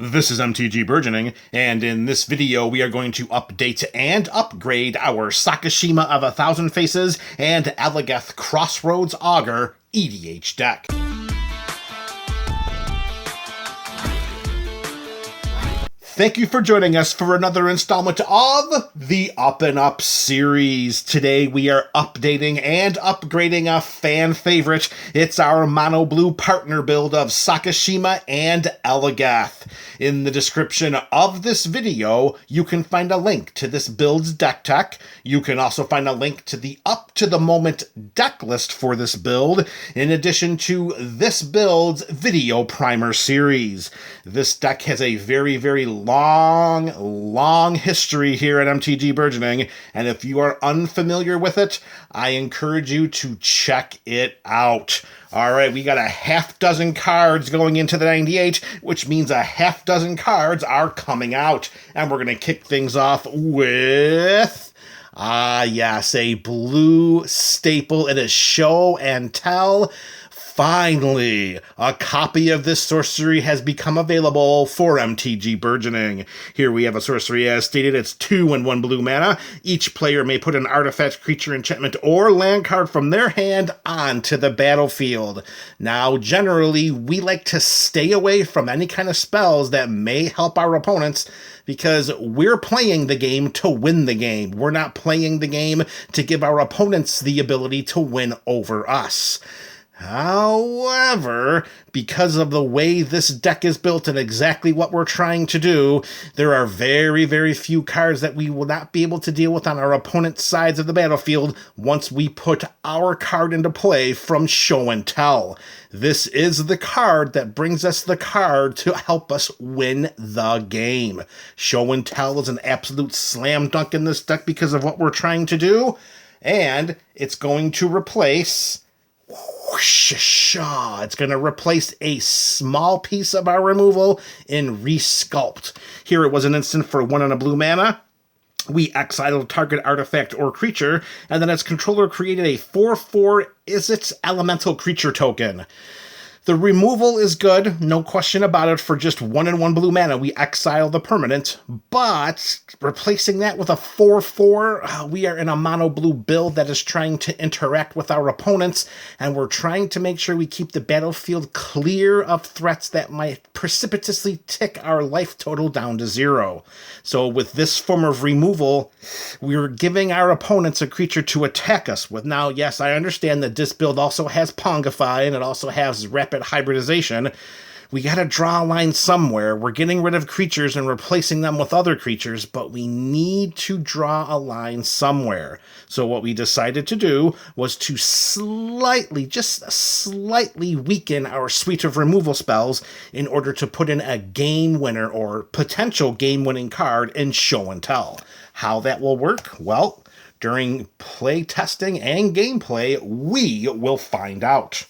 This is MTG Burgeoning, and in this video we are going to update and upgrade our Sakashima of 1,000 Faces and Eligeth Crossroads Augur EDH deck. Thank you for joining us for another installment of the Up and Up series. Today we are updating and upgrading a fan favorite. It's our mono blue partner build of Sakashima and Eligeth. In the description of this video, you can find a link to this build's deck tech. You can also find a link to the up to the moment deck list for this build, in addition to this build's video primer series. This deck has a very long history here at MTG Burgeoning, and if you are unfamiliar with it, I encourage you to check it out. All right, we got a half dozen cards going into the 98, which means a half dozen cards are coming out, and we're going to kick things off with... yes, a blue staple. It is Show and Tell. Finally, a copy of this sorcery has become available for MTG Burgeoning. Here we have a sorcery as stated. It's 2 and 1 blue mana. Each player may put an artifact, creature, enchantment, or land card from their hand onto the battlefield. Now, generally, we like to stay away from any kind of spells that may help our opponents, because we're playing the game to win the game. We're not playing the game to give our opponents the ability to win over us. However, because of the way this deck is built and exactly what we're trying to do, there are very few cards that we will not be able to deal with on our opponent's sides of the battlefield once we put our card into play from Show and Tell. This is the card that brings us the card to help us win the game. Show and Tell is an absolute slam dunk in this deck because of what we're trying to do, and it's going to replace... It's going to replace a small piece of our removal in Resculpt. Here it was an instant for 1 and a blue mana. We exiled target artifact or creature, and then its controller created a 4/4 Izzet elemental creature token. The removal is good, no question about it. For just 1 and 1 blue mana, we exile the permanent, but replacing that with a 4/4, we are in a mono blue build that is trying to interact with our opponents, and we're trying to make sure we keep the battlefield clear of threats that might precipitously tick our life total down to 0. So with this form of removal, we're giving our opponents a creature to attack us with. Now, yes, I understand that this build also has Pongify, and it also has rapid hybridization. We gotta draw a line somewhere. We're getting rid of creatures and replacing them with other creatures, but we need to draw a line somewhere. So what we decided to do was to just slightly weaken our suite of removal spells in order to put in a game winner or potential game winning card in Show and Tell. How that will work? Well, during play testing and gameplay, we will find out.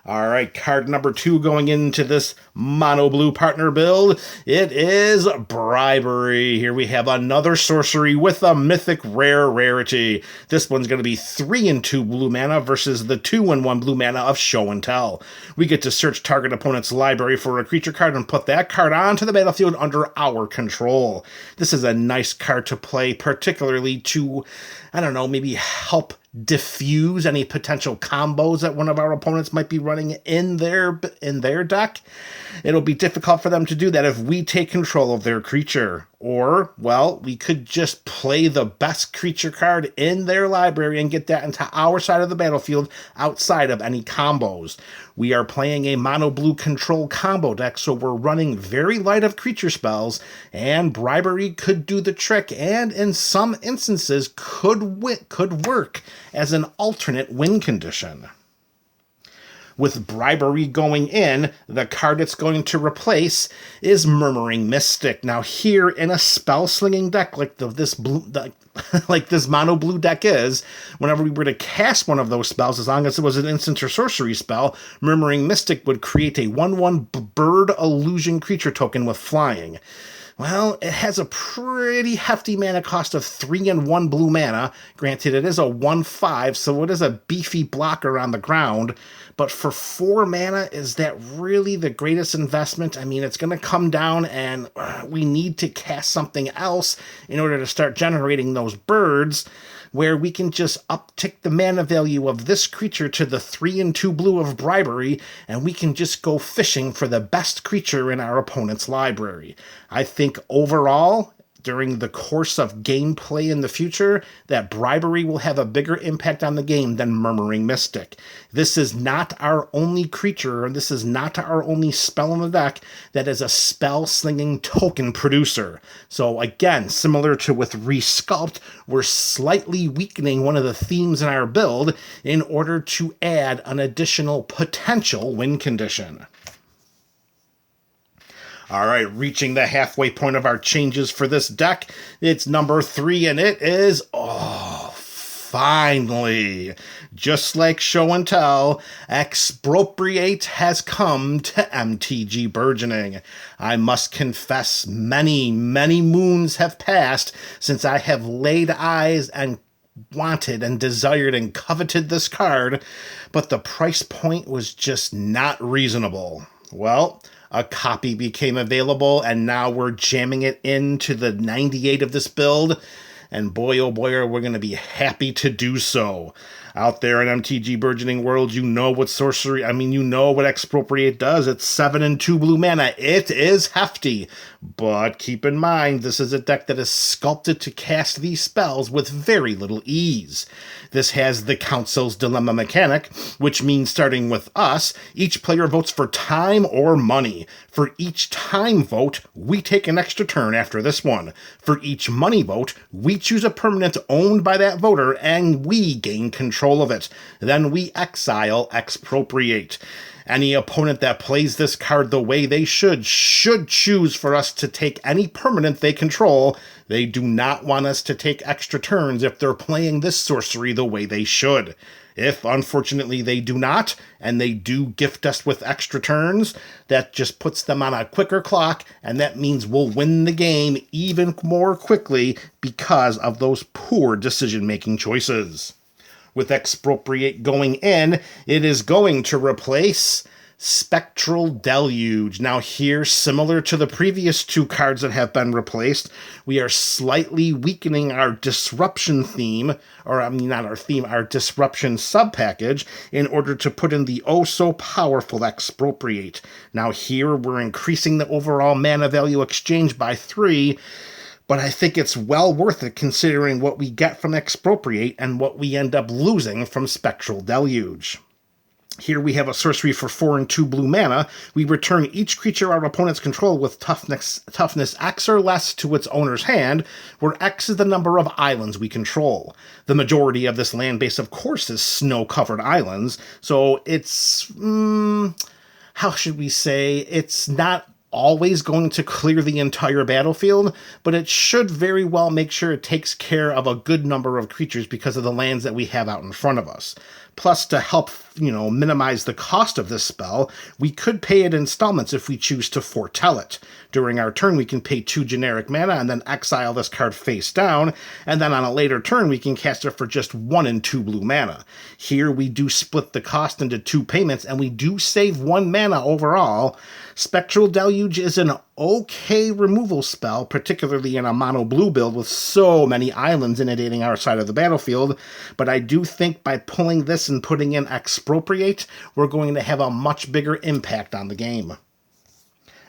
All right, card number 2 going into this mono blue partner build, it is Bribery. Here we have another sorcery with a mythic rarity. This one's going to be 3 and 2 blue mana versus the 2 and 1 blue mana of Show and Tell. We get to search target opponent's library for a creature card and put that card onto the battlefield under our control. This is a nice card to play, particularly to, I don't know, maybe help diffuse any potential combos that one of our opponents might be running in their deck. It'll be difficult for them to do that if we take control of their creature. Or, well, we could just play the best creature card in their library and get that into our side of the battlefield outside of any combos. We are playing a mono blue control combo deck, so we're running very light of creature spells, and Bribery could do the trick, and in some instances could work as an alternate win condition. With Bribery going in, the card it's going to replace is Murmuring Mystic. Now here, in a spell-slinging deck like this mono blue deck is, whenever we were to cast one of those spells, as long as it was an instant or sorcery spell, Murmuring Mystic would create a 1/1 bird illusion creature token with flying. Well, it has a pretty hefty mana cost of 3 and 1 blue mana. Granted, it is a 1/5, so it is a beefy blocker on the ground. But for 4 mana, is that really the greatest investment? I mean, it's going to come down and we need to cast something else in order to start generating those birds, where we can just uptick the mana value of this creature to the 3 and 2 blue of Bribery, and we can just go fishing for the best creature in our opponent's library. I think overall, during the course of gameplay in the future, that Bribery will have a bigger impact on the game than Murmuring Mystic. This is not our only creature, and this is not our only spell in the deck that is a spell-slinging token producer. So again, similar to with Resculpt, we're slightly weakening one of the themes in our build in order to add an additional potential win condition. All right, reaching the halfway point of our changes for this deck. It's number 3, and it is, finally, just like Show and Tell, Expropriate has come to MTG Burgeoning. I must confess, many, many moons have passed since I have laid eyes and wanted and desired and coveted this card, but the price point was just not reasonable. Well, a copy became available, and now we're jamming it into the 98 of this build, and boy, oh boy, are we going to be happy to do so. Out there in MTG Burgeoning World, you know what you know what Expropriate does. It's 7 and 2 blue mana. It is hefty, but keep in mind, this is a deck that is sculpted to cast these spells with very little ease. This has the Council's Dilemma mechanic, which means starting with us, each player votes for time or money. For each time vote, we take an extra turn after this one. For each money vote, we choose a permanent owned by that voter, and we gain control of it. Then we exile Expropriate. Any opponent that plays this card the way they should choose for us to take any permanent they control. They do not want us to take extra turns if they're playing this sorcery the way they should. If, unfortunately, they do not, and they do gift us with extra turns, that just puts them on a quicker clock, and that means we'll win the game even more quickly because of those poor decision-making choices. With Expropriate going in, it is going to replace Spectral Deluge. Now here, similar to the previous 2 cards that have been replaced, we are slightly weakening our disruption theme, our disruption sub-package, in order to put in the oh-so-powerful Expropriate. Now here, we're increasing the overall mana value exchange by 3, but I think it's well worth it considering what we get from Expropriate and what we end up losing from Spectral Deluge. Here we have a sorcery for 4 and 2 blue mana. We return each creature our opponents control with toughness X or less to its owner's hand, where X is the number of islands we control. The majority of this land base, of course, is snow-covered islands, so it's, how should we say, it's not always going to clear the entire battlefield, but it should very well make sure it takes care of a good number of creatures because of the lands that we have out in front of us. Plus, to help, minimize the cost of this spell, we could pay it in installments if we choose to foretell it. During our turn, we can pay 2 generic mana and then exile this card face down, and then on a later turn, we can cast it for just 1 and 2 blue mana. Here, we do split the cost into 2 payments, and we do save 1 mana overall. Spectral Deluge is an okay removal spell, particularly in a mono blue build with so many islands inundating our side of the battlefield, but I do think by pulling this and putting in Expropriate, we're going to have a much bigger impact on the game.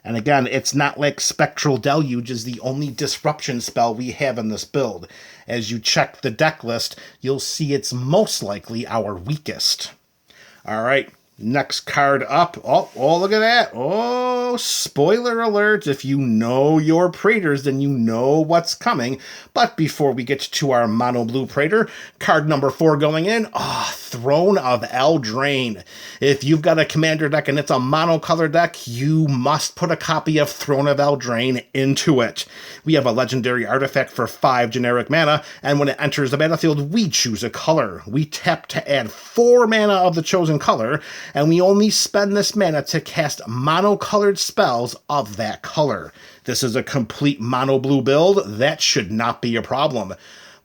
And again, it's not like Spectral Deluge is the only disruption spell we have in this build. As you check the deck list, you'll see it's most likely our weakest. All right. Next card up. Oh, look at that. Oh, spoiler alert. If you know your Praetors, then you know what's coming. But before we get to our mono blue Praetor, card number 4 going in. Throne of Eldraine. If you've got a commander deck and it's a monocolor deck, you must put a copy of Throne of Eldraine into it. We have a legendary artifact for 5 generic mana, and when it enters the battlefield, we choose a color. We tap to add 4 mana of the chosen color, and we only spend this mana to cast monocolored spells of that color. This is a complete mono blue build. That should not be a problem.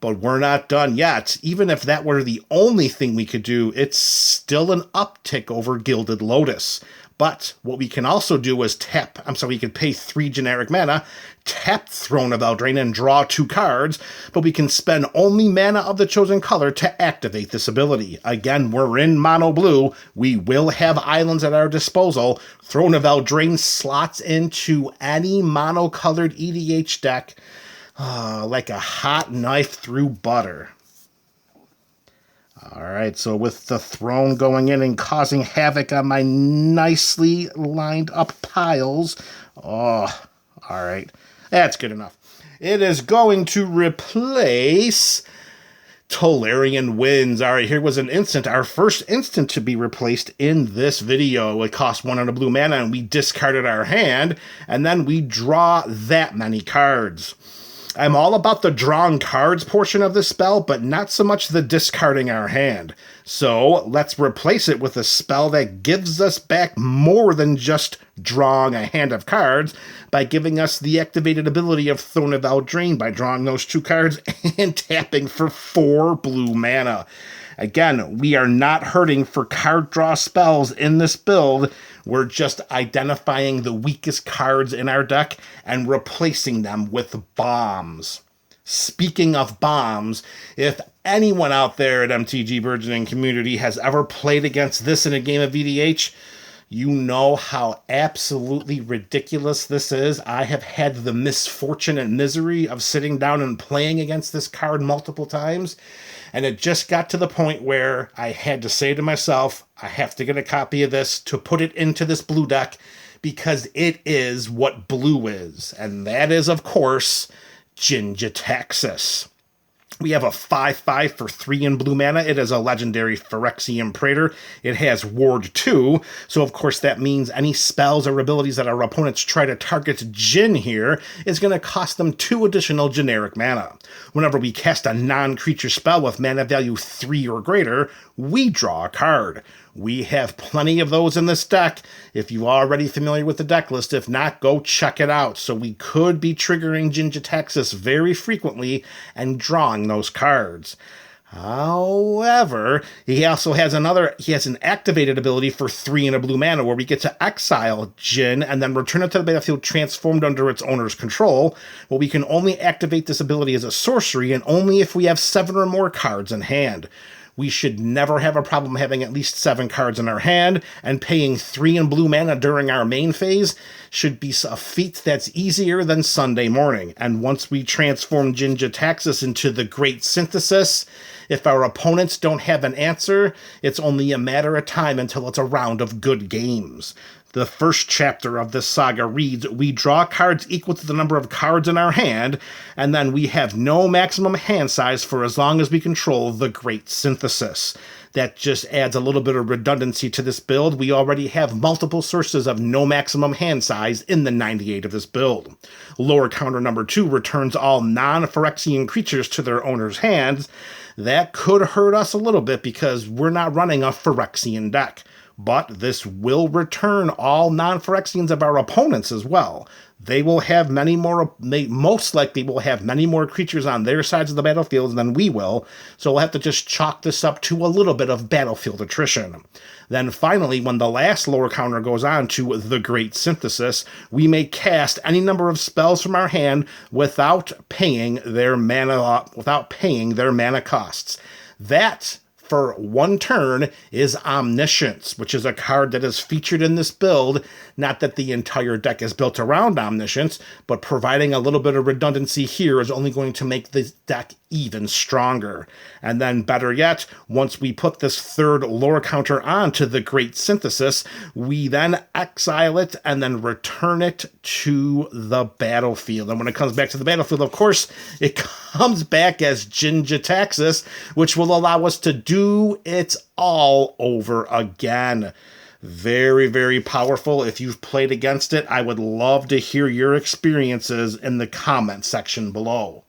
But we're not done yet. Even if that were the only thing we could do, it's still an uptick over Gilded Lotus. But what we can also do is we can pay 3 generic mana, tap Throne of Eldraine, and draw 2 cards, but we can spend only mana of the chosen color to activate this ability. Again, we're in mono blue. We will have islands at our disposal. Throne of Eldraine slots into any mono-colored EDH deck like a hot knife through butter. All right, so with the Throne going in and causing havoc on my nicely lined up piles. Oh, all right. That's good enough. It is going to replace Tolarian Winds. All right, here was an instant, our first instant to be replaced in this video. It cost 1 on a blue mana, and we discarded our hand, and then we draw that many cards. I'm all about the drawing cards portion of this spell, but not so much the discarding our hand. So let's replace it with a spell that gives us back more than just drawing a hand of cards by giving us the activated ability of Throne of Eldraine by drawing those 2 cards and tapping for 4 blue mana. Again, we are not hurting for card draw spells in this build. We're just identifying the weakest cards in our deck and replacing them with bombs. Speaking of bombs, if anyone out there at MTG Burgeoning community has ever played against this in a game of EDH, you know how absolutely ridiculous this is. I have had the misfortune and misery of sitting down and playing against this card multiple times, and it just got to the point where I had to say to myself, I have to get a copy of this to put it into this blue deck, because it is what blue is, and that is, of course, Jin-Gitaxias. We have a 5/5 for 3 in blue mana. It is a legendary Phyrexian Praetor. It has Ward 2, so of course that means any spells or abilities that our opponents try to target Jin here is going to cost them 2 additional generic mana. Whenever we cast a non-creature spell with mana value 3 or greater, we draw a card. We have plenty of those in this deck. If you're already familiar with the deck list, if not, go check it out. So we could be triggering Jin-Gitaxias very frequently and drawing those cards. However, he has an activated ability for 3 in a blue mana where we get to exile Jin and then return it to the battlefield transformed under its owner's control. Well, we can only activate this ability as a sorcery and only if we have 7 or more cards in hand. We should never have a problem having at least 7 cards in our hand, and paying 3 in blue mana during our main phase should be a feat that's easier than Sunday morning. And once we transform Jin-Gitaxias into the Great Synthesis, if our opponents don't have an answer, it's only a matter of time until it's a round of good games. The first chapter of this saga reads, we draw cards equal to the number of cards in our hand, and then we have no maximum hand size for as long as we control the Great Synthesis. That just adds a little bit of redundancy to this build. We already have multiple sources of no maximum hand size in the 98 of this build. Lower counter number 2 returns all non-Phyrexian creatures to their owner's hands. That could hurt us a little bit because we're not running a Phyrexian deck. But this will return all non-Phyrexians of our opponents as well. They will have most likely will have many more creatures on their sides of the battlefield than we will, so we'll have to just chalk this up to a little bit of battlefield attrition. Then finally, when the last lower counter goes on to the Great Synthesis, we may cast any number of spells from our hand without paying their mana costs. That, for 1 turn, is Omniscience, which is a card that is featured in this build. Not that the entire deck is built around Omniscience, but providing a little bit of redundancy here is only going to make the deck even stronger. And then, better yet, once we put this 3rd lore counter onto the Great Synthesis, we then exile it and then return it to the battlefield. And when it comes back to the battlefield, of course, it comes back as Jin-Gitaxias, which will allow us to do it all over again. Very, very powerful. If you've played against it, I would love to hear your experiences in the comment section below.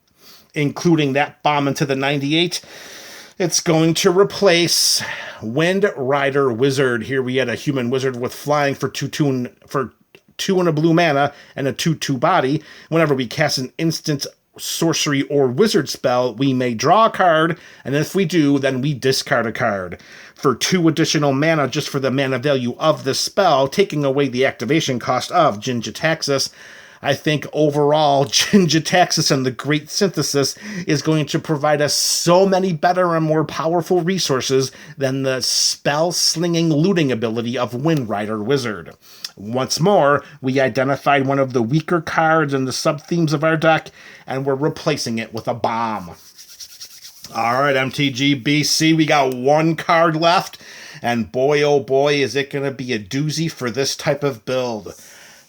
Including that bomb into the 98, it's going to replace Wind Rider Wizard. Here we had a human wizard with flying for 2 and a blue mana and a 2/2 body. Whenever we cast an instant, sorcery, or wizard spell, we may draw a card, and if we do, then we discard a card. For 2 additional mana just for the mana value of the spell, taking away the activation cost of Jin-Gitaxias, I think overall, Jin-Gitaxias and the Great Synthesis is going to provide us so many better and more powerful resources than the spell-slinging looting ability of Windrider Wizard. Once more, we identified one of the weaker cards in the sub-themes of our deck, and we're replacing it with a bomb. Alright, MTG BC, we got 1 card left, and boy oh boy is it going to be a doozy for this type of build.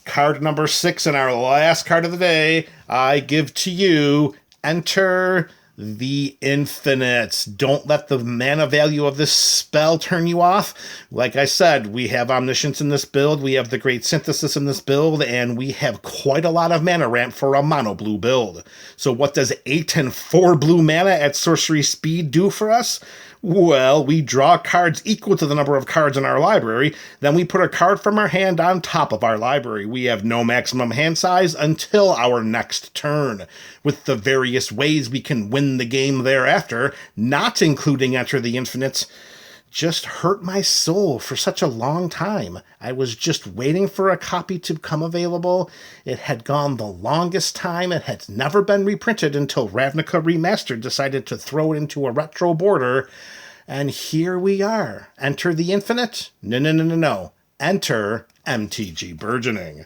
Card number 6 and our last card of the day, I give to you, Enter the Infinites. Don't let the mana value of this spell turn you off. Like I said, we have Omniscience in this build, we have the Great Synthesis in this build, and we have quite a lot of mana ramp for a mono blue build. So what does 8 and 4 blue mana at sorcery speed do for us? Well, we draw cards equal to the number of cards in our library, then we put a card from our hand on top of our library. We have no maximum hand size until our next turn, with the various ways we can win the game thereafter, not including Enter the Infinites. Just hurt my soul for such a long time. I was just waiting for a copy to come available. It had gone the longest time. It had never been reprinted until Ravnica Remastered decided to throw it into a retro border. And here we are. Enter the Infinite? No. Enter MTG Burgeoning.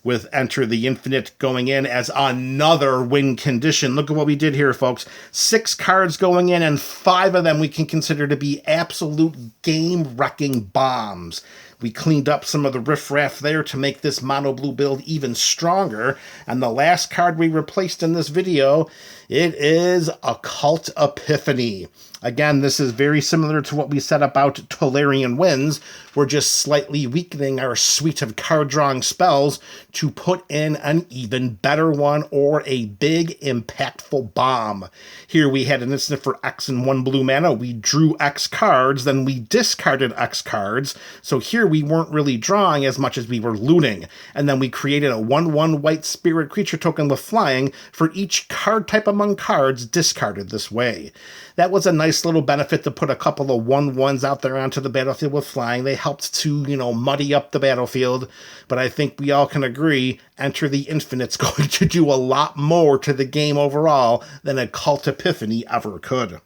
With Enter the Infinite going in as another win condition. Look at what we did here, folks. 6 cards going in, and 5 of them we can consider to be absolute game-wrecking bombs. We cleaned up some of the riffraff there to make this mono blue build even stronger. And the last card we replaced in this video, it is Occult Epiphany. Again, this is very similar to what we said about Tolarian Winds. We're just slightly weakening our suite of card-drawing spells to put in an even better one, or a big, impactful bomb. Here we had an instant for X and 1 blue mana. We drew X cards, then we discarded X cards. So here we weren't really drawing as much as we were looting. And then we created a 1/1 white spirit creature token with flying for each card type among cards discarded this way. That was a nice little benefit to put a couple of 1/1s out there onto the battlefield with flying. They helped to, muddy up the battlefield. But I think we all can agree, Enter the Infinite's going to do a lot more to the game overall than Occult Epiphany ever could.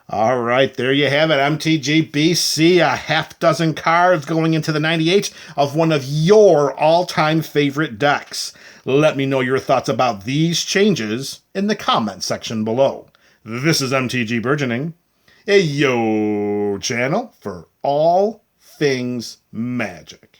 All right, there you have it, MTG BC, a half dozen cards going into the 98 of one of your all-time favorite decks. Let me know your thoughts about these changes in the comment section below. This is MTG Burgeoning, a channel for all things magic.